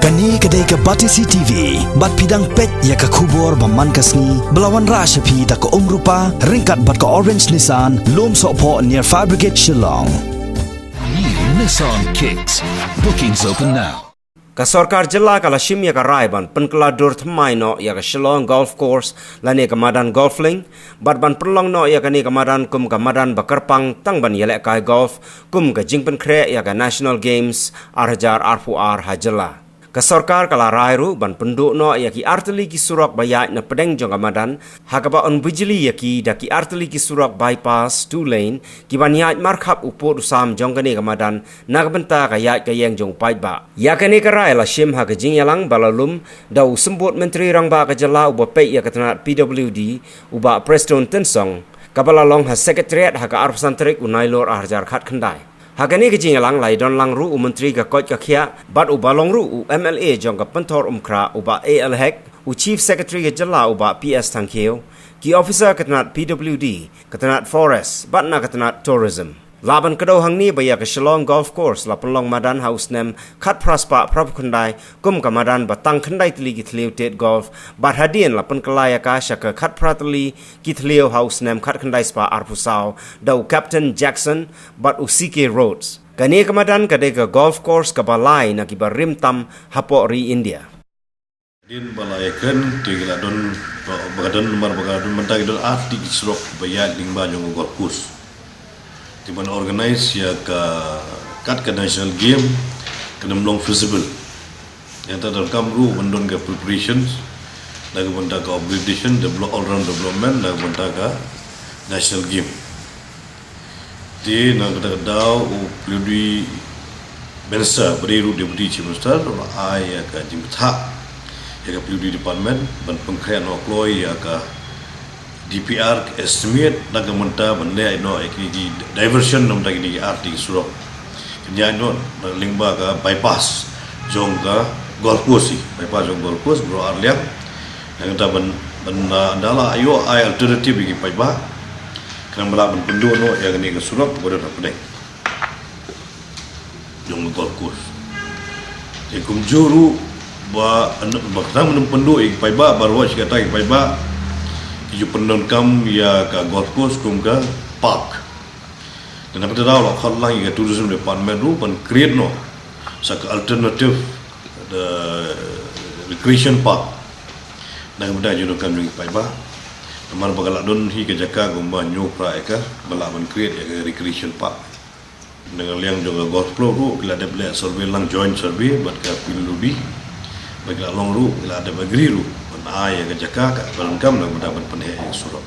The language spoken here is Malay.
Kani kedai ke Batisi TV, bat pidang pet ya ke kubur baman kasni, belawan rashapi da ke rupa, ringkat bat ke orange Nissan, lom sokpo near Fire Brigade Shillong. New Nissan Kicks. Bookings open now. Ka sarkar jilla ka lashim ya ka raiban penkela dur thmai no ya ka Shillong Golf Course lani ka madan golfling bat ban perlong no ya ka ni ka madan kum ka madan bakarpang tang ban yelek kai golf kum ka jingpen kre ya ka National Games arhajar arfuar hajilla. Ka sarkar kala rairu ban penduk no ya ki arteli ki surak bayat na pedeng jong ka madan hakaba on bijli ya ki da ki arteli ki surak bypass 2 lane ki ban yat markhap upot usam jong ka ni ka madan na ka benta ka yat ka yeng jong pait ba ya ka ni ka rai la shim ha ka jing yalang balalum da usembut menteri rang ba ka jala uba pe ya ka tanat PWD uba Preston Tensong kabala long ha secretariat ha ka arfsantrik unailor arjar khat khandai Hagani ke jingalang lai don lang ru menteri ka koi ka khia bat ubalong ru MLA jong ka pentor umkra uba AL hek u chief secretary ke jala uba PS Tangkeo ki officer katanat PWD katanat forest bat na katanat tourism laban kado hang ni baya ke Shillong Golf Course la penlong madan house nem khat praspa prap khandai kum ka madan batang khandai tli ki thleu tet golf bat hadien la pen kalaya ka shaka khat pratli ki thleu house nem khat khandai spa arpusau dau Captain Jackson bat usike roads kani ka madan kade ka golf course ka balai na ki barim tam hapo ri India din balayakan tigla don bagadon nomor bagadon mentag don arti kisrok bayat lingba jong golf course tiban organize ya kat national game kena long feasible yang tak kamru bendon ke preparations lagu benda ke upgradation develop all round development lagu benda ke national game di nak daw upgrade bensa beriru deputy chief minister ai ya ka jimbta ya ka upgrade department ban pengkhian okloy ya ka DPR estimate naga menta benda ino ekini diversion nom tagi ni arti surok kenya no lingba ka bypass jong ka golf course bypass jong golf course bro arliam yang ta ban andala ayo ai alternative gi paiba kan bala ban pendu no yang ni ka surok bodo pedeng jong golf course ekum juru ba baktam pendu gi paiba baru si kata gi paiba Iju pendon kam ya ka golf course kum ka park. Dan apa tahu lah kalau lagi ka tourism department tu pun create no sak alternative the recreation park. Dan kemudian juga kam juga paiba. Namar bagalak don hi ke jaka gumba nyopra eka balak men create ya recreation park. Dengan liang juga golf club tu bila ada bela survey lang joint survey buat ka piludi. Bagi long ru bila ada bagri ru ai ke jaka ka barangkam nak mendapat penhek surau